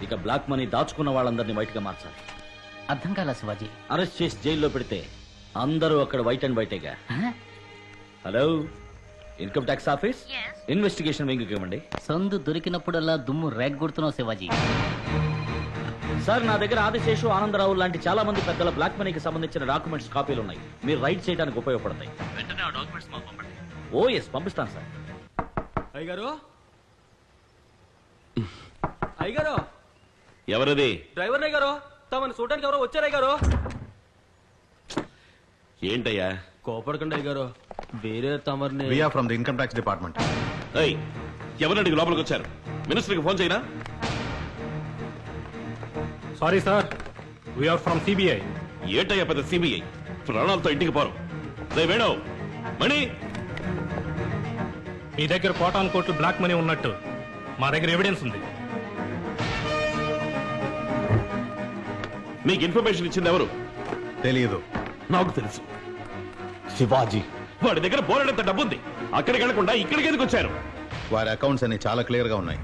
ఇక black money దాచుకున్న వాళ్ళందరినీ వైట్ గా మార్చాలి. అర్థం కాల శివాజీ. అరెస్ట్ చేసి జైల్లో పెడితే అందరూ అక్కడ వైట్ అండ్ వైటేగా. Hello, income tax office, investigation వింగ్కి ఇవ్వండి. సందు దొరికినప్పుడల్లా దుమ్ము రేగ్గొడుతున్నావు శివాజీ. సార్, నా దగ్గర ఆదిశేషు, ఆనందరావు లాంటి చాలా మంది పెద్దల బ్లాక్ మనీకి సంబంధించిన డాక్యుమెంట్స్ కాపీలు ఉన్నాయి. మీరు రైట్ చేయడానికి ఉపయోగపడతాయి. వెంటనే ఆ డాక్యుమెంట్స్ మాకు పంపండి. ఓ ఎస్, పంపిస్తాను సార్. అయ్యగారు, అయ్యగారు. ఎవరది? డ్రైవర్ అయ్యగారు, తమని చూడడానికి ఎవరో వచ్చారయ్యగారు. ఏంటయ్యా? కోపడకండి అయ్యగారు, వేరే తమర్ని. We are from the income tax department. ఎవరండి లోపలికి వచ్చారు? మినిస్టర్కి ఫోన్ చేయనా? Sorry sir, we are from CBI. ఏంటయ్యా పెద్ద సిబిఐ? ప్రాణాలతో ఇంటికి పోరు. వేణు, మణి, మీ దగ్గర కోటాను కోట్లు బ్లాక్ మనీ ఉన్నట్టు మా దగ్గర ఎవిడెన్స్ ఉంది. మీకు ఇన్ఫర్మేషన్ ఇచ్చింది ఎవరు? తెలియదు. నాకు తెలుసు. శివాజీ, వాడి దగ్గర బోలెడంత డబ్బు ఉంది. అక్కడికి వెళ్లకుండా ఇక్కడికి ఎందుకు వచ్చారు? వారి అకౌంట్స్ అన్ని చాలా క్లియర్ గా ఉన్నాయి.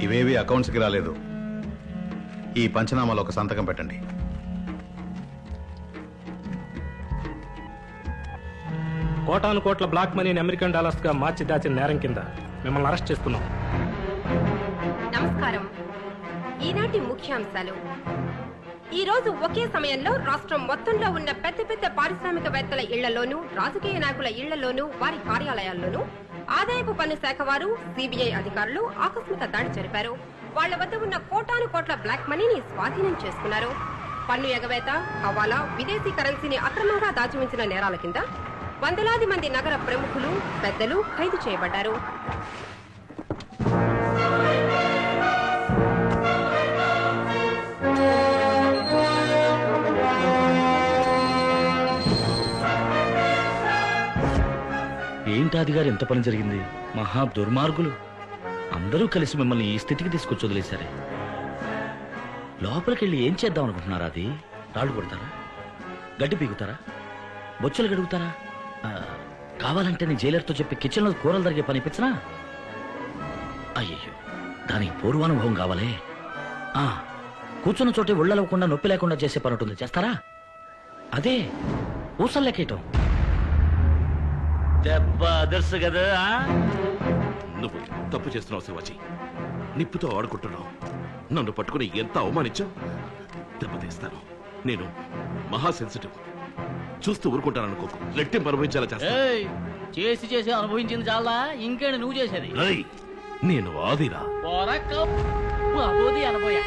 ఇవేవి అకౌంట్స్ కి రాలేదు. ఈ పంచనామాలో ఒక సంతకం పెట్టండి. కోటాను కోట్ల బ్లాక్ మనీని అమెరికన్ డాలర్స్ గా మార్చి దాచిన నేరం కింద మిమ్మల్ని అరెస్ట్ చేస్తున్నాం. నమస్కారం. ఈనాటి ముఖ్యాంశాలు. ఈ రోజు ఒకే సమయంలో రాష్ట్రం మొత్తంలో ఉన్న పెద్ద పెద్ద పారిశ్రామికవేత్తల ఇళ్లలోనూ, రాజకీయ నాయకుల ఇళ్లలోనూ, వారి కార్యాలయాల్లోనూ ఆదాయపు పన్ను శాఖ వారు, సిబిఐ అధికారులు ఆకస్మిక దాడి జరిపారు. వాళ్ల వద్ద ఉన్న కోటాను కోట్ల బ్లాక్ మనీని స్వాధీనం చేసుకున్నారు. పన్ను ఎగవేత, హవాలా, విదేశీ కరెన్సీని అక్రమంగా దాచిమించిన నేరాల కింద వందలాది మంది నగర ప్రముఖులు, పెద్దలు ఖైదు చేయబడ్డారు. ఏంటాది గారు, ఎంత పని జరిగింది? మహా దుర్మార్గులు అందరూ కలిసి మిమ్మల్ని ఈ స్థితికి తీసుకొచ్చి వదిలేశారే. లోపలికెళ్ళి ఏం చేద్దాం అనుకుంటున్నారా? అది రాళ్ళు కొడతారా? గడ్డి పీకుతారా? బొచ్చలు గడుగుతారా? కావాలంటే నేను జైలర్తో చెప్పి కిచెన్లో కూరలు తరిగే పని ఇప్పించనా? అయ్యయ్యో, దానికి పూర్వానుభవం కావాలే. కూర్చున్న చోటే ఒళ్ళలవ్వకుండా నొప్పి లేకుండా చేసే పని ఉంటుంది, చేస్తారా? అదే ఊసలు లెక్కేయటం. దెబ్బ అదర్సు కదా. నువ్వు తప్పు చేస్తున్నావు శివాజీ. నిప్పుతో ఆడుకుంటున్నావు. నన్ను పట్టుకుని ఎంత అవమానించావు. దెబ్బతీస్తాను. నేను మహా సెన్సిటివ్. చూస్తూ ఊరుకుంటాను అనుకోకు. రెట్టింపు అనుభవించేలా చేస్తాను. చేసి చేసి అనుభవించింది చాలా, ఇంకేంటి నువ్వు చేసేది? నేను ఆదిరా. అనుభవా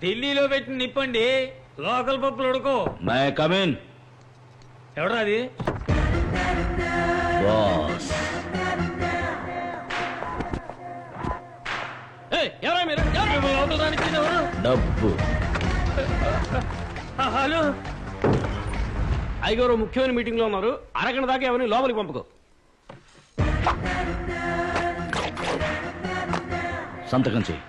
ఢిల్లీలో పెట్టి నిప్పండి, లోకల్ పప్పులు ఉడకో. May come in. ఎవడా అది? బాస్. ఎవరా మీరు? లోకల్ రానికి ఎవరు? డబ్బు. హలో అయ్యగారు, ముఖ్యమైన మీటింగ్ లో ఉన్నారు. అరగంట దాకా ఎవరిని లోపలికి పంపకు. సంతకం చెయ్యి.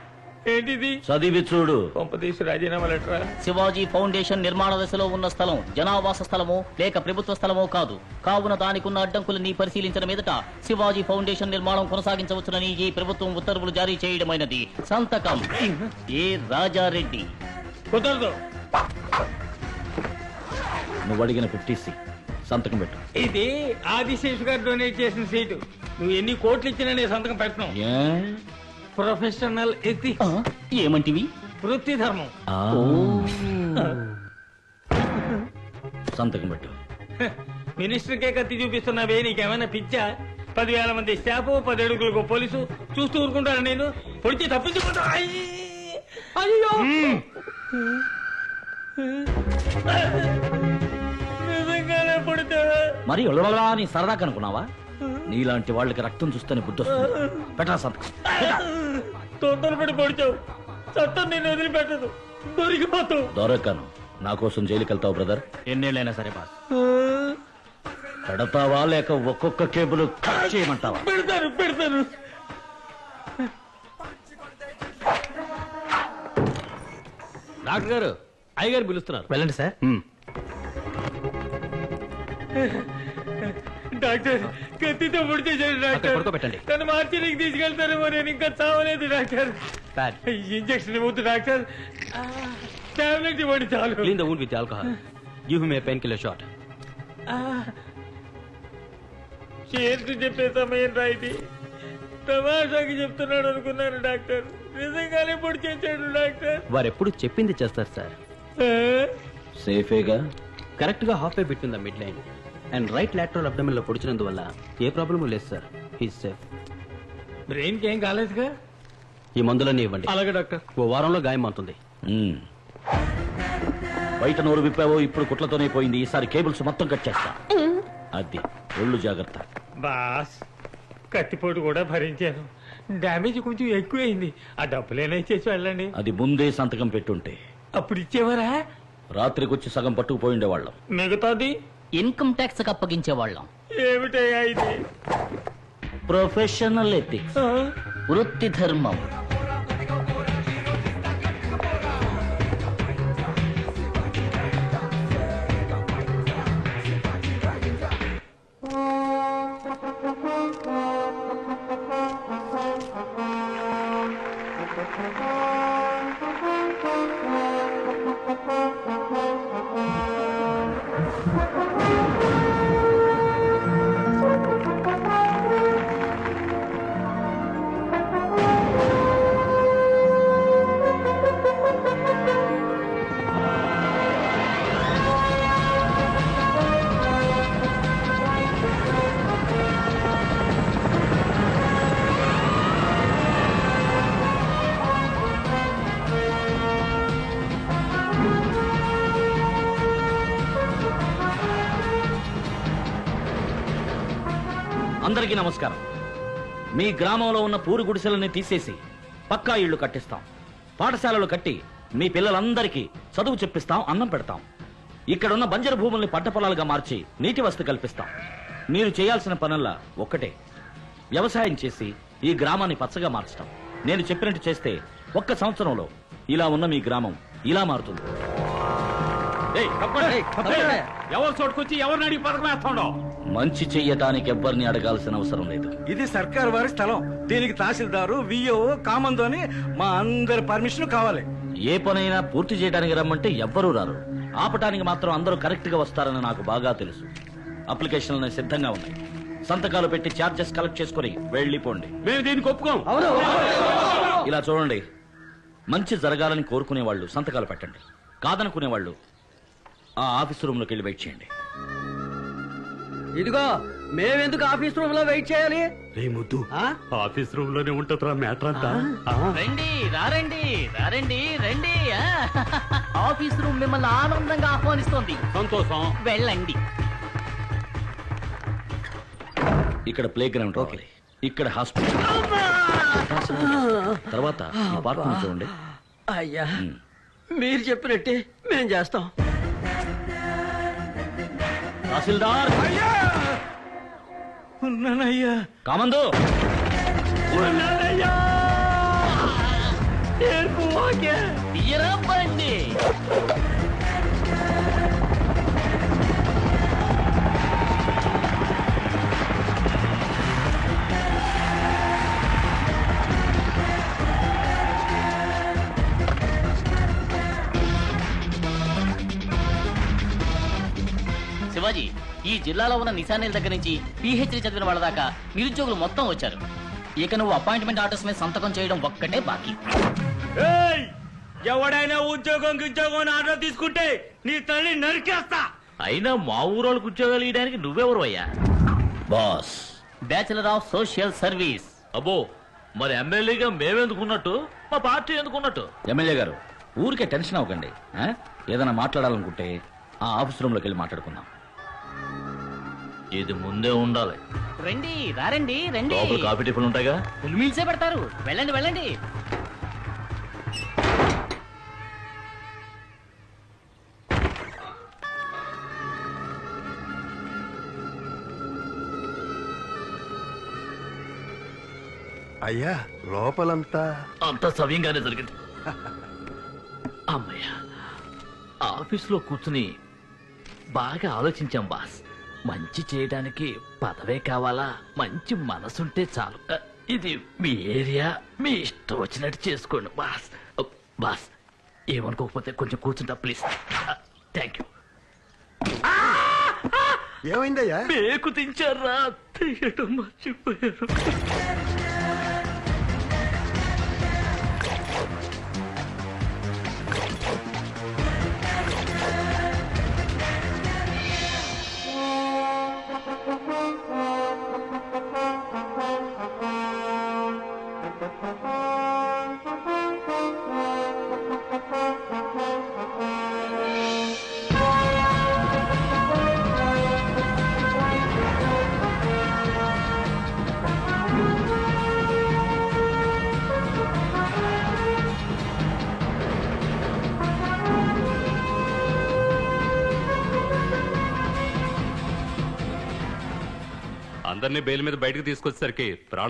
ఏంటిది? చదివి చూడు. పంపదీసి రాజీనామా లెటరా? శివాజీ ఫౌండేషన్ నిర్మాణ దశలో ఉన్న స్థలం జనావాస స్థలమో లేక ప్రభుత్వ స్థలమో కాదు. కావున దానికున్న అడ్డంకులని పరిశీలించిన మీదట శివాజీ ఫౌండేషన్ నిర్మాణం కొనసాగించవచ్చునని ఈ ప్రభుత్వం ఉత్తర్వులు జారీ చేయడమైనది. సంతకం ఏ రాజారెడ్డి. కుదరదు. నువ్వు అడిగిన 50C సంతకం పెట్టు. ఇది ఆదిశేషు గారు డొనేట్ చేసిన సీటు. నువ్వు ఎన్ని కోట్లు ఇచ్చినా నేను సంతకం పెట్టను. Professional ethics. ఏమంటివి? వృత్తి ధర్మం. సంతకం పెట్టు. మినిస్టర్కే కత్తి చూపిస్తున్నావే, నీకేమైనా పిచ్చా? 10,000 మంది స్టాఫ్, 10 అడుగులకు పోలీసు చూస్తూ ఊరుకుంటాను. నేను పొడిచి తప్పించుకుంటా. అయ్యో, నిజంగానే పొడితే మరి నీ సరదాగా అనుకున్నావా? నీలాంటి వాళ్ళకి రక్తం చూస్తేనే బుద్ధి వస్తుంది. పెట్టరా సంతకం. తొందరపడి పొడిచావు. చట్టం నేను వదిలిపెట్టదు, దొరికిపోతావు. దొరకను. నా కోసం జైలుకి వెళ్తావు బ్రదర్? ఎన్నేళ్ళైనా సరే బాస్. పెడతావా లేక ఒక్కొక్క కేబుల్ కట్ చేయమంటావా? పెడతాను. డాక్టర్ గారు, అయ్యగారు పిలుస్తున్నారు. వెళ్ళండి సార్. డాక్టర్, కత్తితో పొడిచేశాడు డాక్టర్. పడుకోబెట్టండి. తను మార్చినికి తీసుకెళ్తారేమో, నేను ఇంకా చావలేదు డాక్టర్. ఇంజక్షన్ ఇవ్వద్దు డాక్టర్, టాబ్లెట్ ఇవ్వండి చాలు. Clean the wound with alcohol. Give him a pain killer shot. చేర్చి చెప్పే సమయం రా ఇది. తమాషాకి చెప్తున్నాడు అనుకున్నాను డాక్టర్, నిజంగానే పొడి చేశాడు డాక్టర్. వారు ఎప్పుడు చెప్పింది చేస్తారు సార్. సేఫేగా? కరెక్ట్ గా half way between the mid line and right lateral abdomen లో పొడిచినందువల్ల ఏ ప్రాబ్లమ్ లేదు సార్. He's safe. బ్రెయిన్ కి ఏం కాలేదుగా? ఈ మందులన్నీ ఇవ్వండి. అలాగే డాక్టర్. ఓ వారంలో గాయం అవుతుంది. బయట నోరు విప్పావో ఇప్పుడు కుట్లతోనే పోయింది. ఈసారి కేబుల్స్ మొత్తం కట్ చేస్తా. అది ఒళ్ళు జాగ్రత్త. బాస్, కత్తిపోటు కూడా భరించాను, డ్యామేజ్ కొంచెం ఎక్కువైంది. ఆ డబ్బులేనా ఇచ్చేసి వెళ్ళండి. అది ముందే సంతకం పెట్టుంటే అప్పుడు ఇచ్చేవారా? రాత్రికొచ్చి సగం పట్టుకుపోయిండేవాళ్ళం. మిగతాది ఇన్కమ్ ట్యాక్స్ అప్పగించేవాళ్ళం. ఏమిటయ్యా ఇది? ప్రొఫెషనల్ ఎథిక్స్, వృత్తి ధర్మం. అందరికీ నమస్కారం. మీ గ్రామంలో ఉన్న పూరి గుడిసెలని తీసేసి పక్కా ఇళ్లు కట్టిస్తాం. పాఠశాలలు కట్టి మీ పిల్లలందరికీ చదువు చెప్పిస్తాం, అన్నం పెడతాం. ఇక్కడున్న బంజరు భూముల్ని పంట పొలాలుగా మార్చి నీటి వసతి కల్పిస్తాం. మీరు చేయాల్సిన పనుల్లా ఒక్కటే, వ్యవసాయం చేసి ఈ గ్రామాన్ని పచ్చగా మార్చడం. నేను చెప్పినట్టు చేస్తే 1 సంవత్సరంలో ఇలా ఉన్న మీ గ్రామం ఇలా మారుతుంది. ఎవరు చోటుకొచ్చి ఎవరిని అడిగి పథకం వేస్తాడో. మంచి చెయ్యటానికి ఎవ్వరిని అడగాల్సిన అవసరం లేదు. ఇది సర్కార్ వారి స్థలం. దీనికి తహసీల్దారు, విఓ, కామందు అని మా అందరి పర్మిషన్ కావాలి. ఏ పనైనా పూర్తి చేయడానికి రమ్మంటే ఎవ్వరూ రారు. ఆపటానికి మాత్రం అందరూ కరెక్ట్ గా వస్తారని నాకు బాగా తెలుసు. అప్లికేషన్లు సిద్ధంగా ఉన్నాయి. సంతకాలు పెట్టి ఛార్జెస్ కలెక్ట్ చేసుకుని వెళ్ళిపోండి. మేము దీనికి ఒప్పుకోం. ఇలా చూడండి, మంచి జరగాలని కోరుకునే వాళ్ళు సంతకాలు పెట్టండి, కాదనుకునే వాళ్ళు ఆ ఆఫీస్ రూమ్ లోకి వెళ్ళి వెయిట్ చేయండి. ఇదిగో, మేమెందుకు ఆఫీస్ రూమ్ లో వెయిట్ చేయాలి? ముద్దు, ఆఫీస్ రూమ్ లోనే ఉంటుందిరా మ్యాటర్ అంతా. రండి రారండి రండి. ఆఫీస్ రూమ్ మిమ్మల్ని ఆనందంగా ఆహ్వానిస్తోంది. సంతోషం. వెళ్ళండి. ఇక్కడ ప్లే గ్రౌండ్, ఇక్కడ హాస్పిటల్, తర్వాత ఈ పార్క్ చూడండి. అయ్యా, మీరు చెప్పినట్టే మేం చేస్తాం. తహసీల్దార్, ఉన్నానయ్యా. కామందు, ఉన్నానయ్యా. తీయరా బండి. శివాజీ, ఈ జిల్లాలో ఉన్న నిశానీల దగ్గర నుంచి పిహెచ్డి చదివిన వాళ్ళ దాకా నిరుద్యోగులు మొత్తం వచ్చారు. ఇక నువ్వు అపాయింట్మెంట్ ఆర్డర్స్ మీద సంతకం చేయడం ఒక్కటే బాకీ. ఎవడైనా ఉద్యోగం ఆర్డర్ తీసుకుంటే నీ తల్లి నరికేస్తా. అయినా మా ఊరోళ్ళకి ఉద్యోగాలు ఇవ్వడానికి నువ్వెవరు అయ్యా? Boss, bachelor of social service. అబ్బో, మరి ఎమ్మెల్యేగా మేమెందుకున్నట్టు, మా పార్టీ ఎందుకున్నట్టు? ఎమ్మెల్యే గారు, ఊరికే టెన్షన్ అవ్వకండి. ఏదైనా మాట్లాడాలనుకుంటే ఆ ఆఫీస్ రూమ్ లోకి వెళ్ళి మాట్లాడుకుందాం. ఇది ముందే ఉండాలి. రండి రారండి రండి. లోపల కాఫీ టిఫిన్లు ఉంటాయిగా. ఫుల్ మీల్సే పెడతారు. వెళ్ళండి వెళ్ళండి. అయ్యా లోపలంతా అంత సవ్యంగానే జరిగింది. అమ్మయ్య, ఆఫీసులో కూర్చుని బాగా ఆలోచించాం బాస్. మంచి చేయడానికి పదవే కావాలా, మంచి మనసుంటే చాలు. ఇది మీ ఏరియా, మీ ఇష్టం వచ్చినట్టు చేసుకోండి బాస్. బాస్ ఏమనుకోకపోతే కొంచెం కూర్చుంటా ప్లీజ్. Thank you. ఏమైందయ్యా? మేకు దించారా? తీయటం మర్చిపోయారు. అందరినీ బెయిల్ మీద బయటకు తీసుకొచ్చేసరికి